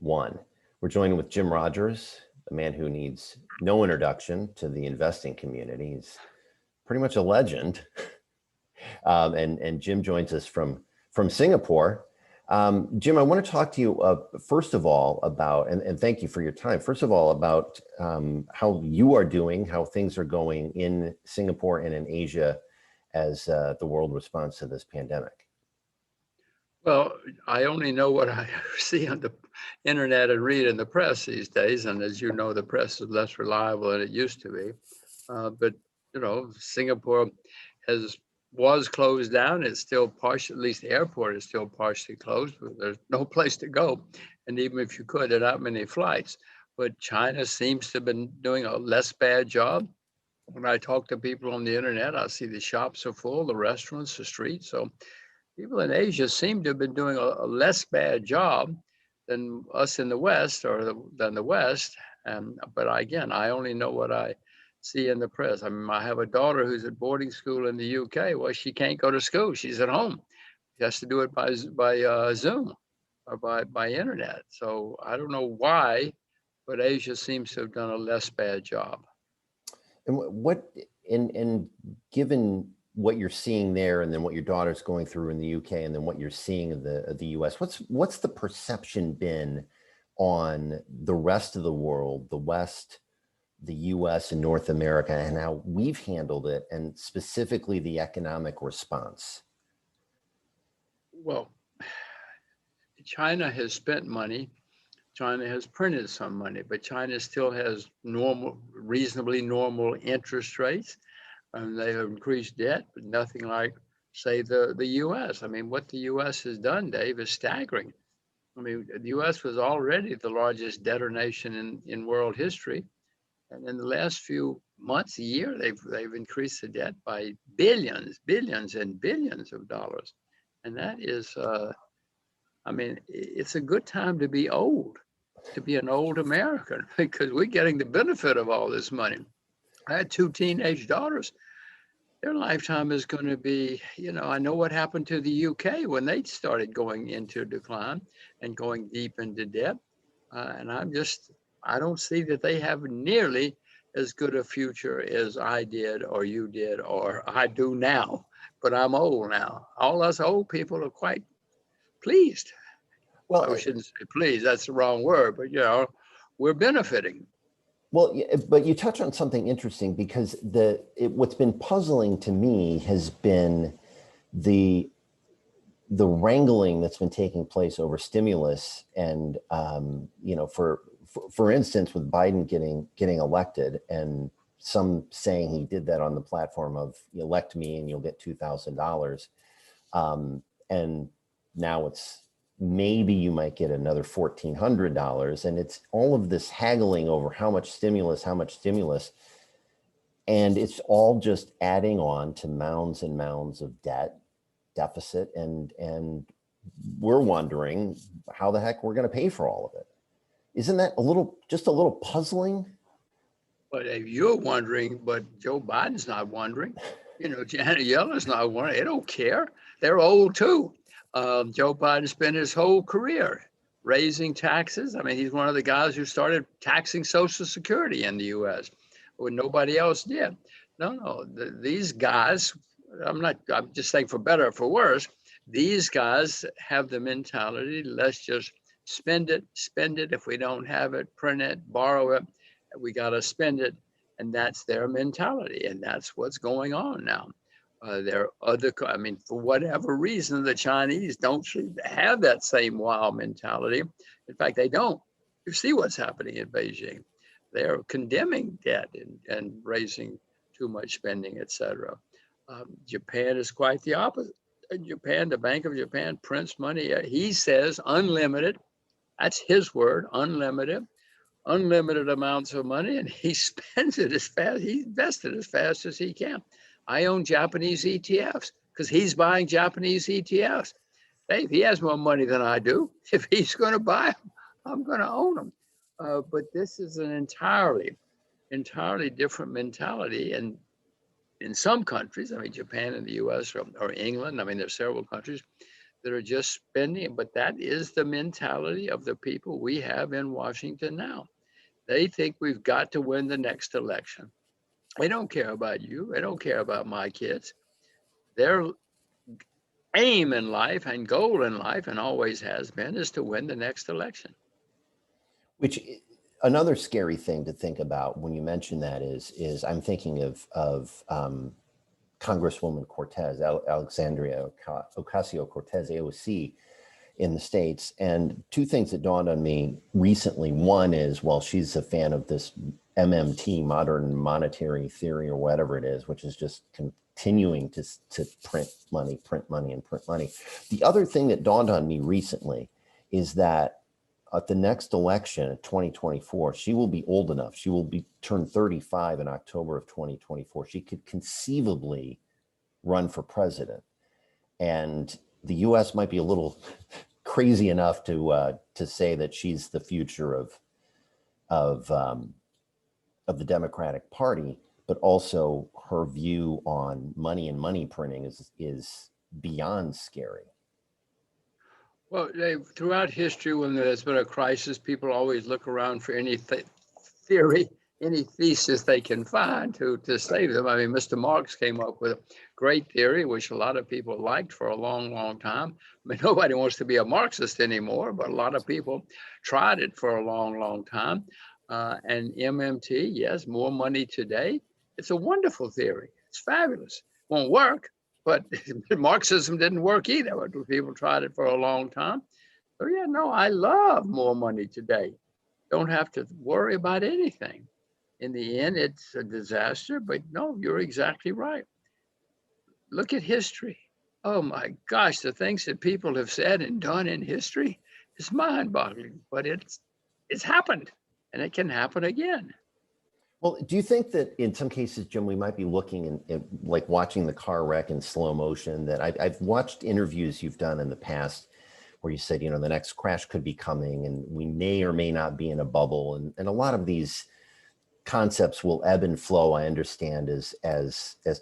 one. We're joined with Jim Rogers, a man who needs no introduction to the investing community. He's pretty much a legend. And Jim joins us from Singapore. Jim, I want to talk to you first of all about, and thank you for your time. First of all, about how you are doing, how things are going in Singapore and in Asia as the world responds to this pandemic. Well, I only know what I see on the internet and read in the press these days. And as you know, the press is less reliable than it used to be. But, you know, Singapore was closed down. It's still partially, at least the airport is still partially closed. There's no place to go. And even if you could, there are not many flights. But China seems to have been doing a less bad job. When I talk to people on the internet, I see the shops are full, the restaurants, the streets. So people in Asia seem to have been doing a less bad job than us in the West than the West. But again, I only know what I see in the press. I mean, I have a daughter who's at boarding school in the UK. Well, she can't go to school. She's at home. She has to do it by Zoom or by internet. So I don't know why, but Asia seems to have done a less bad job. And given what you're seeing there, and then what your daughter's going through in the UK, and then what you're seeing of the US, what's the perception been on the rest of the world, the West, the US and North America, and how we've handled it, and specifically the economic response? Well, China has spent money. China has printed some money, but China still has reasonably normal interest rates. And they have increased debt, but nothing like, say, the U.S. I mean, what the U.S. has done, Dave, is staggering. I mean, the U.S. was already the largest debtor nation in world history. And in the last few months, a year, they've increased the debt by billions and billions of dollars. And that is, I mean, it's a good time to be old, to be an old American, because we're getting the benefit of all this money. I had two teenage daughters. Their lifetime is going to be, you know, I know what happened to the UK when they started going into decline and going deep into debt. And I don't see that they have nearly as good a future as I did, or you did, or I do now. But I'm old now. All us old people are quite pleased. Well, I shouldn't say pleased, that's the wrong word, but, you know, we're benefiting. Well, but you touch on something interesting, because what's been puzzling to me has been the wrangling that's been taking place over stimulus, and you know, for instance, with Biden getting elected, and some saying he did that on the platform of, elect me and you'll get $2,000, and now it's, maybe you might get another $1,400. And it's all of this haggling over how much stimulus, and it's all just adding on to mounds and mounds of deficit. And we're wondering how the heck we're going to pay for all of it. Isn't that just a little puzzling? But if you're wondering, but Joe Biden's not wondering, you know, Janet Yellen's not wondering. They don't care. They're old too. Joe Biden spent his whole career raising taxes. I mean, he's one of the guys who started taxing Social Security in the U.S. when nobody else did. No, these guys, I'm just saying, for better or for worse, these guys have the mentality, let's just spend it. If we don't have it, print it, borrow it, we got to spend it. And that's their mentality. And that's what's going on now. There are other, I mean, for whatever reason, the Chinese don't have that same wild mentality. In fact, they don't. You see what's happening in Beijing. They're condemning debt and raising too much spending, et cetera. Japan is quite the opposite. Japan, the Bank of Japan prints money. He says unlimited. That's his word, unlimited amounts of money, and he spends it as fast, he invests it as fast as he can. I own Japanese ETFs because he's buying Japanese ETFs. Hey, he has more money than I do. If he's going to buy them, I'm going to own them. But this is an entirely different mentality. And in some countries, I mean, Japan and the US or England, I mean, there's several countries, that are just spending, but that is the mentality of the people we have in Washington now. They think we've got to win the next election. They don't care about you. They don't care about my kids. Their aim in life and goal in life, and always has been, is to win the next election. Which another scary thing to think about when you mention that is I'm thinking of Congresswoman Cortez, Alexandria Ocasio-Cortez, AOC, in the States. And two things that dawned on me recently. One is, well, she's a fan of this MMT, modern monetary theory, or whatever it is, which is just continuing to print money, and print money. The other thing that dawned on me recently is that at the next election, 2024, she will be old enough. She will be turned 35 in October of 2024. She could conceivably run for president. And the US might be a little crazy enough to say that she's the future of the Democratic Party, but also her view on money and money printing is beyond scary. Well, throughout history, when there's been a crisis, people always look around for any theory, any thesis they can find to save them. I mean, Mr. Marx came up with a great theory, which a lot of people liked for a long, long time. I mean, nobody wants to be a Marxist anymore, but a lot of people tried it for a long, long time. And MMT, yes, more money today. It's a wonderful theory. It's fabulous. Won't work, but Marxism didn't work either. But people tried it for a long time. So yeah, no, I love more money today. Don't have to worry about anything. In the end, it's a disaster, but no, you're exactly right. Look at history. Oh my gosh, the things that people have said and done in history is mind-boggling, but it's happened, and it can happen again. Well, do you think that in some cases, Jim, we might be looking and like watching the car wreck in slow motion? That I've watched interviews you've done in the past where you said, the next crash could be coming and we may or may not be in a bubble. And a lot of these concepts will ebb and flow, I understand, as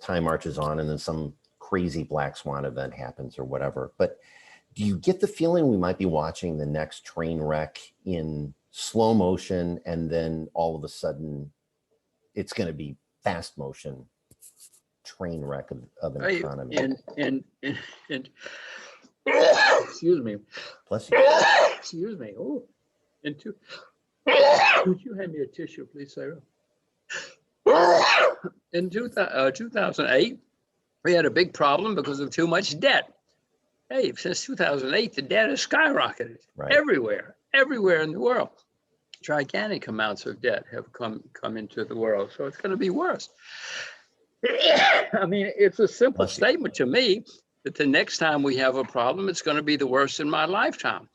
time marches on and then some crazy black swan event happens or whatever. But do you get the feeling we might be watching the next train wreck in slow motion and then all of a sudden it's going to be fast motion train wreck of an economy? And excuse me. Bless you. Excuse me. Oh, would you hand me a tissue, please, Sarah? In 2008, we had a big problem because of too much debt. Hey, since 2008, the debt has skyrocketed everywhere in the world. Gigantic amounts of debt have come into the world, so it's going to be worse. I mean, it's a simple statement to me that the next time we have a problem, it's going to be the worst in my lifetime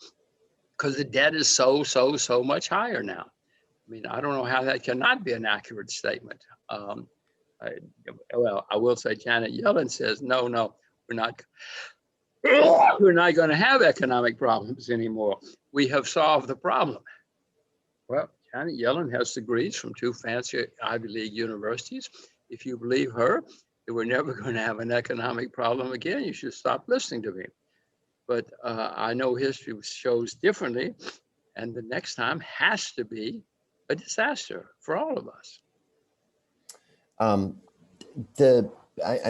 because the debt is so much higher now. I mean, I don't know how that cannot be an accurate statement. I will say Janet Yellen says, no, we're not going to have economic problems anymore. We have solved the problem. Well, Janet Yellen has degrees from two fancy Ivy League universities. If you believe her, that we're never going to have an economic problem again, you should stop listening to me. But I know history shows differently, and the next time has to be a disaster for all of us. I'm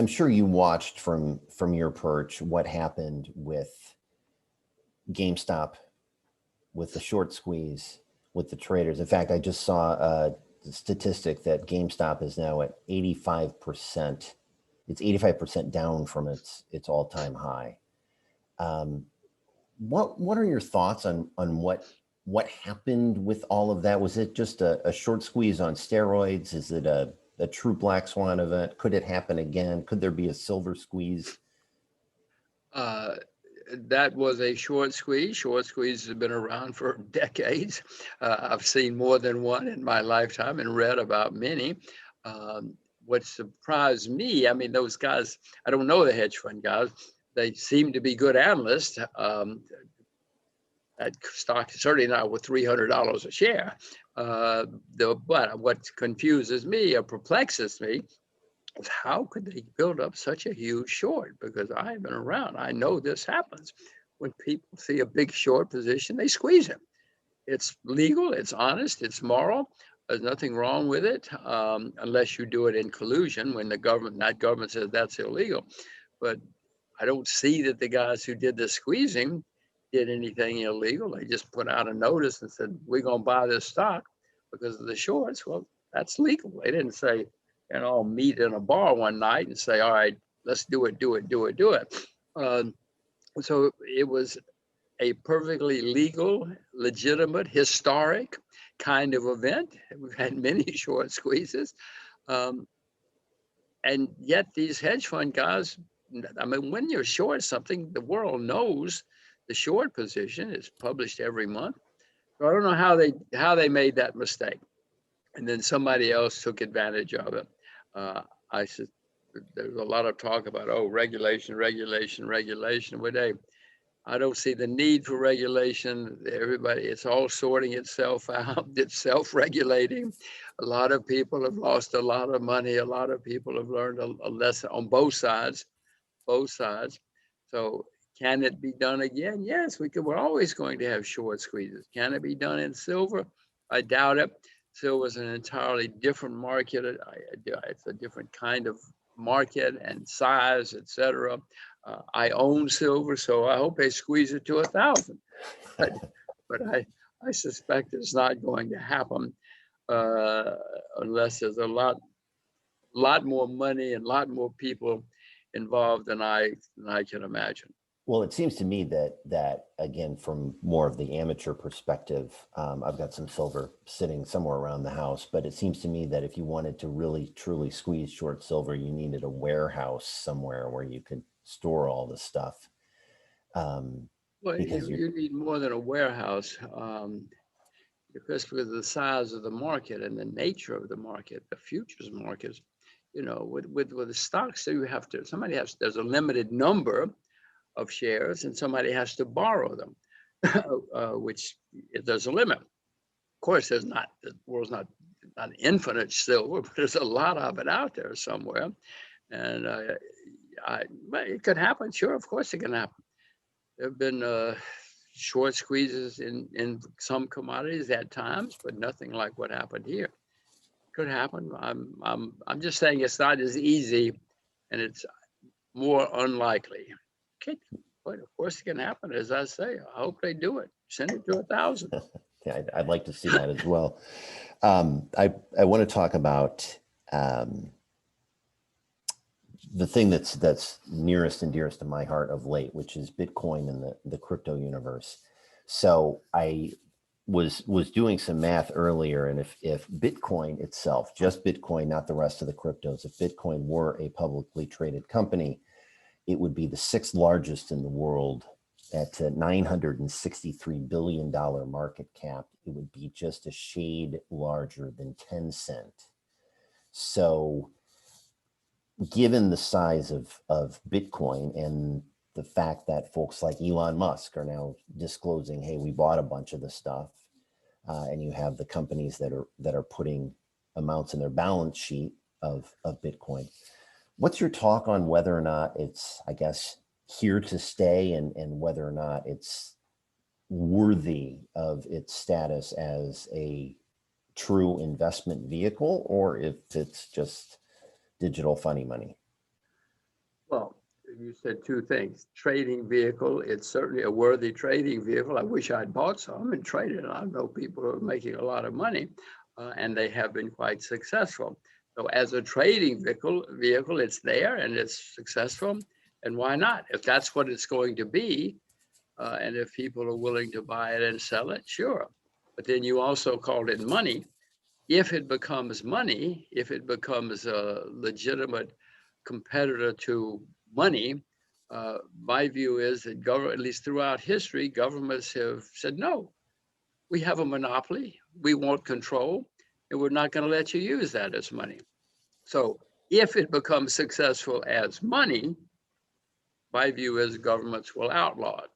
sure you watched from your perch what happened with GameStop, with the short squeeze, with the traders. In fact, I just saw a statistic that GameStop is now at 85%. It's 85% down from its all-time high. What are your thoughts on what happened with all of that? Was it just a short squeeze on steroids? Is it a true black swan event? Could it happen again? Could there be a silver squeeze? That was a short squeeze. Short squeezes have been around for decades. I've seen more than one in my lifetime and read about many. What surprised me, I mean, those guys, I don't know the hedge fund guys. They seem to be good analysts. That stock is certainly not with $300 a share. But what confuses me or perplexes me is how could they build up such a huge short? Because I've been around, I know this happens. when people see a big short position, they squeeze it. It's legal, it's honest, it's moral. There's nothing wrong with it, unless you do it in collusion when the government, that government says that's illegal. But I don't see that the guys who did the squeezing did anything illegal. They just put out a notice and said, we're going to buy this stock because of the shorts. Well, that's legal. They didn't say, meet in a bar one night and say, all right, let's do it. So it was a perfectly legal, legitimate, historic kind of event. We've had many short squeezes. And yet these hedge fund guys, I mean, when you're short something, the world knows the short position is published every month. So I don't know how they made that mistake. And then somebody else took advantage of it. I said, there's a lot of talk about, regulation. But I don't see the need for regulation. It's all sorting itself out. It's self-regulating. A lot of people have lost a lot of money. A lot of people have learned a lesson on both sides. So can it be done again? Yes, we could. We're always going to have short squeezes. Can it be done in silver? I doubt it. Silver is an entirely different market. It's a different kind of market and size, etc. I own silver, so I hope they squeeze it to 1,000. But I suspect it's not going to happen unless there's a lot more money and a lot more people involved than I can imagine. Well, it seems to me that again, from more of the amateur perspective, I've got some silver sitting somewhere around the house, but it seems to me that if you wanted to really truly squeeze short silver, you needed a warehouse somewhere where you could store all the stuff. Well, you need more than a warehouse, because of the size of the market and the nature of the market, the futures markets. With the stocks, there's a limited number of shares, and somebody has to borrow them, which there's a limit. Of course, the world's not infinite silver, but there's a lot of it out there somewhere. And it could happen. Sure, of course it can happen. There have been short squeezes in some commodities at times, but nothing like what happened here. Could happen. I'm just saying it's not as easy, and it's more unlikely. Okay, but of course it can happen. As I say, I hope they do it. Send it to 1,000. Yeah, I'd like to see that as well. I want to talk about the thing that's nearest and dearest to my heart of late, which is Bitcoin and the crypto universe. So I was doing some math earlier, and if Bitcoin itself, just Bitcoin, not the rest of the cryptos, if Bitcoin were a publicly traded company, it would be the 6th largest in the world at a $963 billion market cap. It would be just a shade larger than Tencent. So given the size of Bitcoin and the fact that folks like Elon Musk are now disclosing, hey, we bought a bunch of the stuff, and you have the companies that are putting amounts in their balance sheet of Bitcoin. What's your talk on whether or not it's, I guess, here to stay, and whether or not it's worthy of its status as a true investment vehicle, or if it's just digital funny money? Well, you said two things. Trading vehicle, it's certainly a worthy trading vehicle. I wish I'd bought some and traded. I know people are making a lot of money, and they have been quite successful. So as a trading vehicle, it's there and it's successful. And why not? If that's what it's going to be, and if people are willing to buy it and sell it, sure. But then you also called it money. If it becomes money, if it becomes a legitimate competitor to money, my view is that at least throughout history, governments have said, no, we have a monopoly, we want control, and we're not going to let you use that as money. So if it becomes successful as money, my view is governments will outlaw it.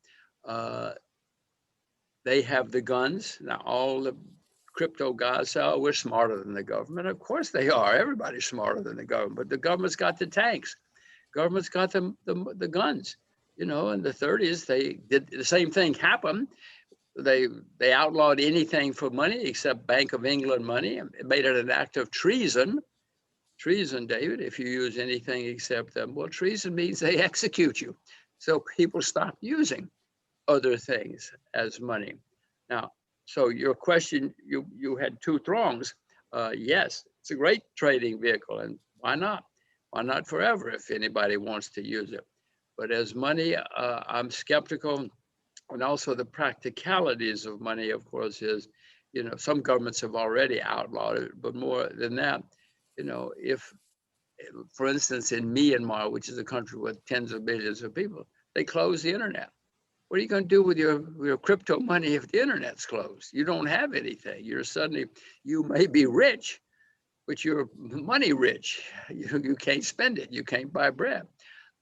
They have the guns. Now, all the crypto guys say, oh, we're smarter than the government. Of course they are. Everybody's smarter than the government. But the government's got the tanks. Government's got the guns. in the 30s, they did the same thing happen. They outlawed anything for money except Bank of England money. It made it an act of treason. Treason, David, if you use anything except them. Well, treason means they execute you. So people stopped using other things as money. Now, so your question, you had two throngs. Yes, it's a great trading vehicle, and why not? Why not forever if anybody wants to use it? But as money, I'm skeptical. And also the practicalities of money, of course, is, some governments have already outlawed it, but more than that, if, for instance, in Myanmar, which is a country with tens of millions of people, they close the internet. What are you going to do with your crypto money if the internet's closed? You don't have anything. You may be rich, but you're money rich. You can't spend it. You can't buy bread.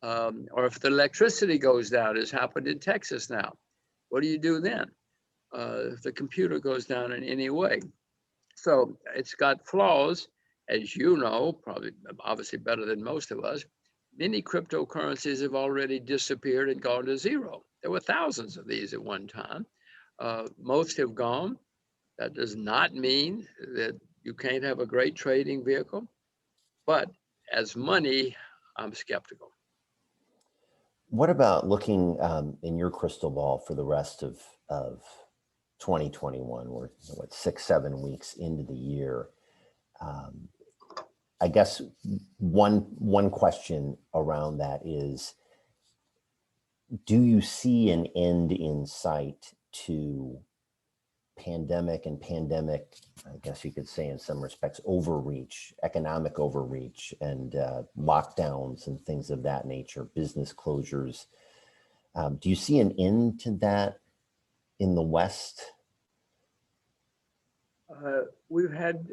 Or if the electricity goes down, as happened in Texas now, what do you do then? If the computer goes down in any way. So it's got flaws, as you know, probably obviously better than most of us. Many cryptocurrencies have already disappeared and gone to zero. There were thousands of these at one time. Most have gone. That does not mean that you can't have a great trading vehicle, but as money, I'm skeptical. What about looking in your crystal ball for the rest of 2021? We're 6-7 weeks into the year. I guess one question around that is, do you see an end in sight to pandemic, I guess you could say in some respects, overreach, economic overreach, and lockdowns and things of that nature, business closures? Do you see an end to that in the West? We've had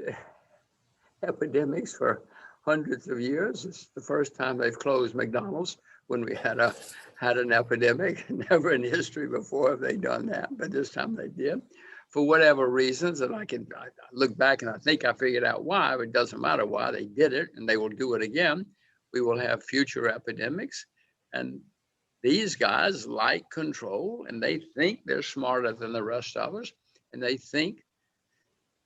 epidemics for hundreds of years. It's the first time they've closed McDonald's when we had an epidemic. Never in history before have they done that, but this time they did. For whatever reasons, and I look back and I think I figured out why, but it doesn't matter why they did it, and they will do it again. We will have future epidemics, and these guys like control, and they think they're smarter than the rest of us, and they think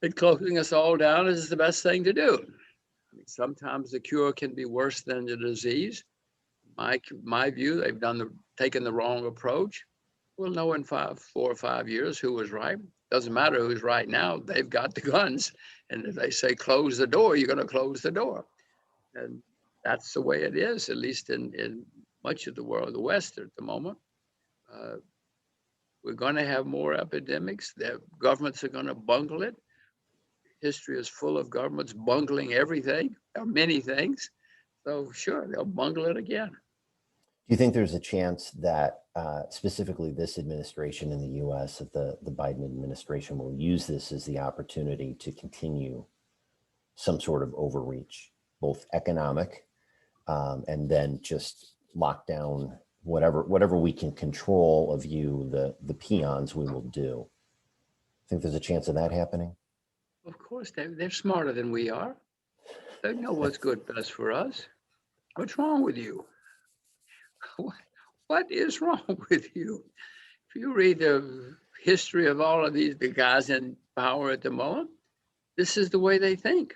that closing us all down is the best thing to do. I mean, sometimes the cure can be worse than the disease. My view, they've taken the wrong approach. We'll know in 4 or 5 years who was right. Doesn't matter who's right now. They've got the guns, and if they say close the door, you're going to close the door, and that's the way it is, at least in much of the world, the West at the moment. We're going to have more epidemics. The governments are going to bungle it. History is full of governments bungling everything, or many things. So sure, they'll bungle it again. Do you think there's a chance that specifically this administration in the US, that the Biden administration will use this as the opportunity to continue some sort of overreach, both economic and then just lock down whatever we can control of you, the peons, we will do? Think there's a chance of that happening? Of course, they're smarter than we are. They know what's good best for us. What's wrong with you? What is wrong with you? If you read the history of all of these big guys in power at the moment, this is the way they think.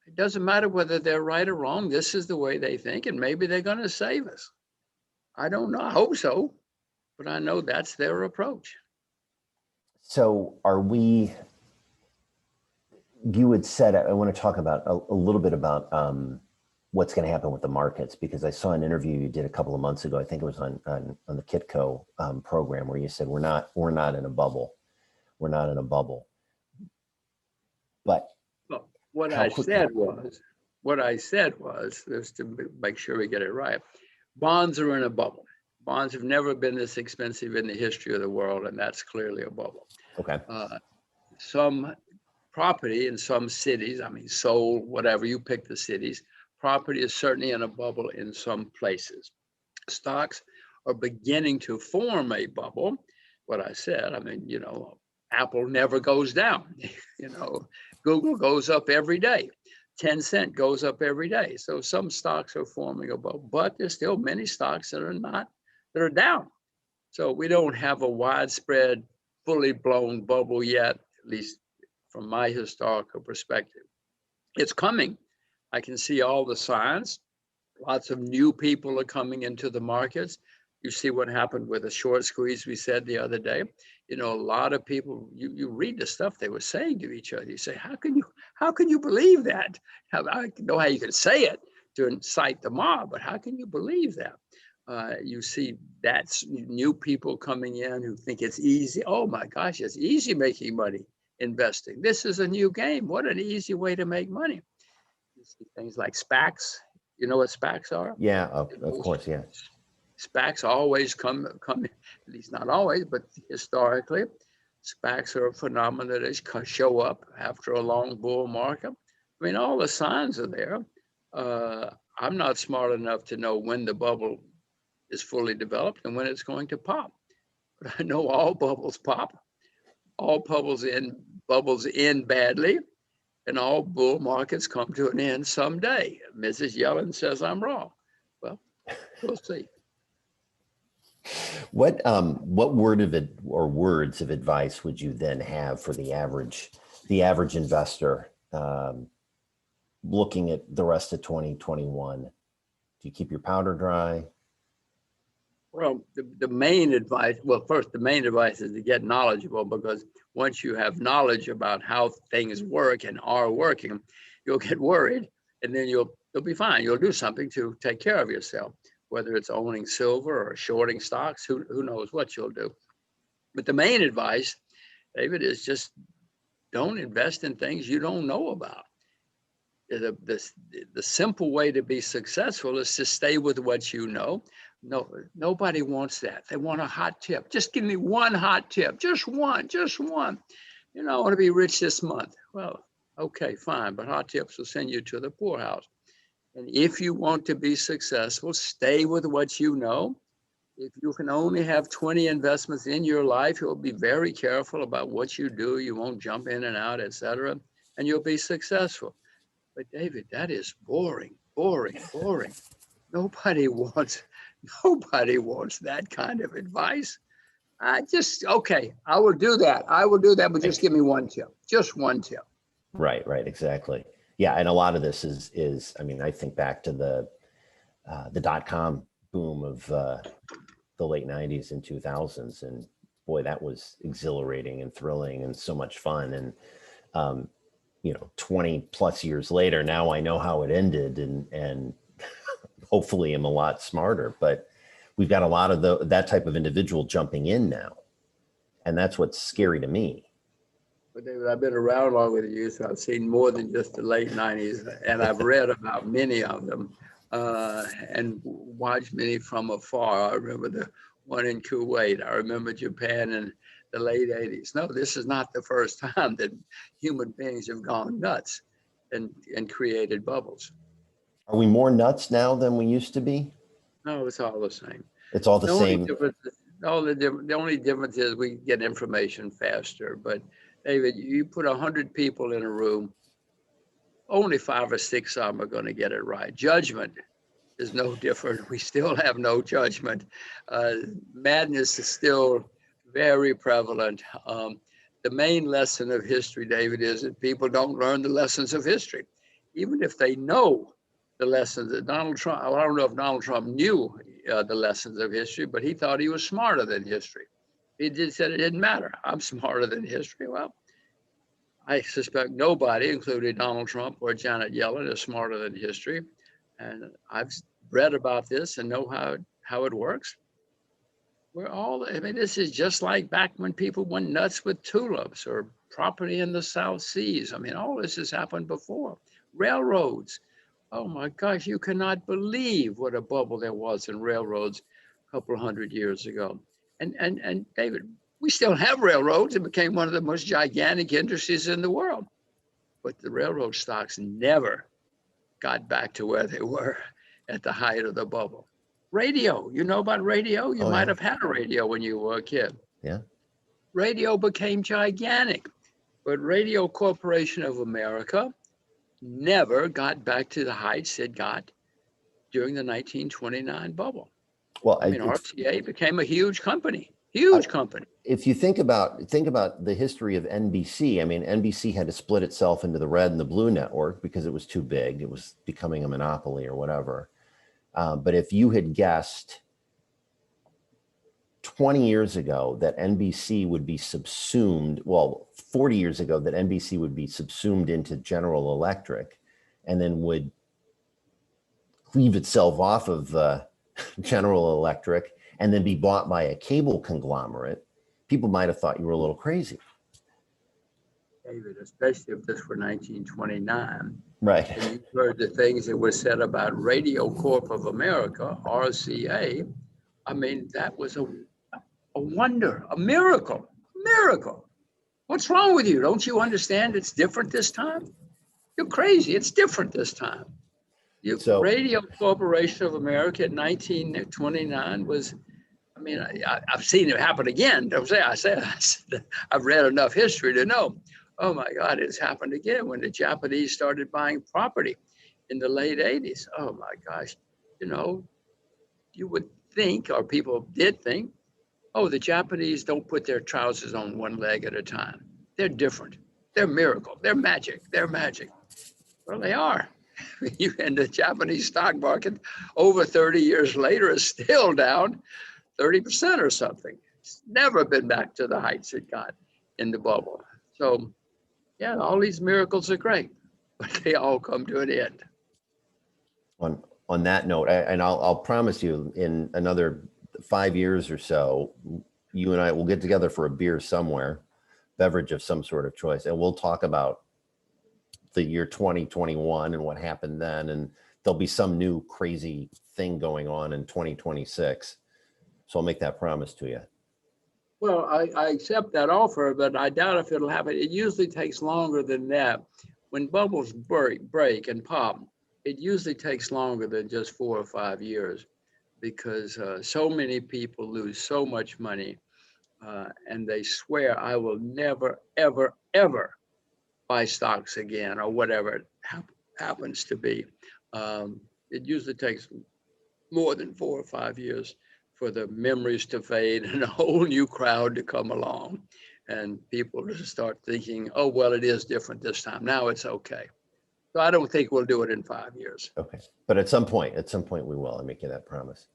It doesn't matter whether they're right or wrong. This is the way they think, and maybe they're going to save us. I don't know. I hope so, but I know that's their approach. So you had said, I want to talk about a little bit about what's going to happen with the markets, because I saw an interview you did a couple of months ago. I think it was on the Kitco program, where you said we're not in a bubble. We're not in a bubble. But what I said was, just to make sure we get it right, bonds are in a bubble. Bonds have never been this expensive in the history of the world, and that's clearly a bubble. Okay. Some property in some cities, I mean, Seoul, whatever, you pick the cities, property is certainly in a bubble in some places. Stocks are beginning to form a bubble. What I said, I mean, Apple never goes down. Google goes up every day. 10 cent goes up every day. So some stocks are forming a bubble, but there's still many stocks that are not that are down. So we don't have a widespread, fully blown bubble yet, at least from my historical perspective. It's coming. I can see all the signs. Lots of new people are coming into the markets. You see what happened with the short squeeze we said the other day. You know, a lot of people, you read the stuff they were saying to each other. You say, how can you believe that? I know how you can say it to incite the mob, but how can you believe that? You see that's new people coming in who think it's easy. Oh my gosh, it's easy making money investing. This is a new game. What an easy way to make money. You see things like SPACs. You know what SPACs are? Yeah, of course, yeah. SPACs always come, at least not always, but historically, SPACs are a phenomenon that show up after a long bull market. I mean, all the signs are there. I'm not smart enough to know when the bubble is fully developed and when it's going to pop. But I know all bubbles pop, all bubbles end badly, and all bull markets come to an end someday. Mrs. Yellen says I'm wrong. Well, we'll see. What word of it or words of advice would you then have for the average investor looking at the rest of 2021? Do you keep your powder dry? Well, the main advice, first, the main advice is to get knowledgeable, because once you have knowledge about how things work and are working, you'll get worried, and then you'll be fine. You'll do something to take care of yourself, whether it's owning silver or shorting stocks, who knows what you'll do. But the main advice, David, is just don't invest in things you don't know about. The simple way to be successful is to stay with what you know. No, nobody wants that. They want a hot tip. Just give me one hot tip, just one. You know, I want to be rich this month. Well, okay, fine, but hot tips will send you to the poorhouse. And if you want to be successful, stay with what you know. If you can only have 20 investments in your life, you'll be very careful about what you do. You won't jump in and out, etc., and you'll be successful. But David, that is boring. Nobody wants that kind of advice. Okay, I will do that, but just give me one tip, just one tip. Right, exactly. Yeah, and a lot of this is I mean, I think back to the dot-com boom of the late 90s and 2000s, and boy, that was exhilarating and thrilling and so much fun. And 20 plus years later, now I know how it ended, and hopefully I'm a lot smarter. But we've got a lot of that type of individual jumping in now, and that's what's scary to me. But David, I've been around longer than you, so I've seen more than just the late 90s, and I've read about many of them and watched many from afar. I remember the one in Kuwait. I remember Japan in the late 80s. No, this is not the first time that human beings have gone nuts and created bubbles. Are we more nuts now than we used to be? No, it's all the same. It's all the same. The only difference is we get information faster. But David, you put 100 people in a room, only 5 or 6 of them are going to get it right. Judgment is no different. We still have no judgment. Madness is still very prevalent. The main lesson of history, David, is that people don't learn the lessons of history. Even if they know the lessons that Donald Trump, I don't know if Donald Trump knew the lessons of history, but he thought he was smarter than history. He said it didn't matter. I'm smarter than history. Well, I suspect nobody, including Donald Trump or Janet Yellen, is smarter than history. And I've read about this and know how it works. This is just like back when people went nuts with tulips or property in the South Seas. I mean, all this has happened before. Railroads. Oh my gosh, you cannot believe what a bubble there was in railroads a couple hundred years ago. And David, we still have railroads. It became one of the most gigantic industries in the world. But the railroad stocks never got back to where they were at the height of the bubble. Radio, you know about radio? You might have had a radio when you were a kid. Yeah. Radio became gigantic, but Radio Corporation of America never got back to the heights it got during the 1929 bubble. Well, I mean, RCA became a huge company, huge company. if you think about the history of NBC, I mean, NBC had to split itself into the red and the blue network because it was too big. It was becoming a monopoly or whatever. But if you had guessed 20 years ago that NBC would be subsumed, well, 40 years ago that NBC would be subsumed into General Electric and then would cleave itself off of General Electric and then be bought by a cable conglomerate, people might have thought you were a little crazy. David, especially if this were 1929. Right. And you heard the things that were said about Radio Corp of America, RCA. I mean, that was a wonder, a miracle, miracle. What's wrong with you? Don't you understand it's different this time? You're crazy. It's different this time. Radio Corporation of America in 1929 was, I mean, I've seen it happen again. Don't say I said I've read enough history to know. Oh my God, it's happened again when the Japanese started buying property in the late 80s. Oh my gosh, you would think, or people did think, oh, the Japanese don't put their trousers on one leg at a time. They're different. They're miracle. They're magic. They're magic. Well, they are. And the Japanese stock market over 30 years later is still down 30% or something. It's never been back to the heights it got in the bubble. So, yeah, all these miracles are great, but they all come to an end. On that note, and I'll promise you, in another 5 years or so, you and I will get together for a beer somewhere, beverage of some sort of choice, and we'll talk about the year 2021 and what happened then, and there'll be some new crazy thing going on in 2026. So I'll make that promise to you. Well, I accept that offer, but I doubt if it'll happen. It usually takes longer than that. When bubbles break and pop, it usually takes longer than just 4 or 5 years because so many people lose so much money and they swear, I will never, ever, ever buy stocks again or whatever it happens to be. It usually takes more than 4 or 5 years for the memories to fade and a whole new crowd to come along and people to start thinking, oh, well, it is different this time. Now it's okay. So I don't think we'll do it in 5 years. Okay. But at some point we will. I make you that promise.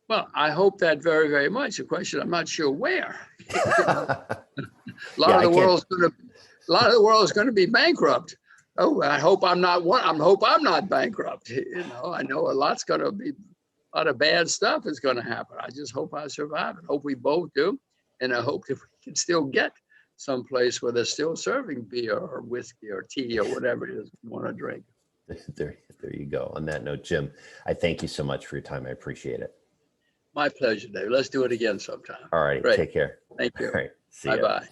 Well, I hope that very, very much. The question, I'm not sure where. A lot of the world's going to be bankrupt. Oh, I hope I'm not one. I hope I'm not bankrupt. I know a lot of bad stuff is going to happen. I just hope I survive and hope we both do. And I hope that we can still get someplace where they're still serving beer or whiskey or tea or whatever it is you want to drink. There you go. On that note, Jim, I thank you so much for your time. I appreciate it. My pleasure, Dave. Let's do it again sometime. All right. Take care. Thank you. All right. See ya. Bye-bye.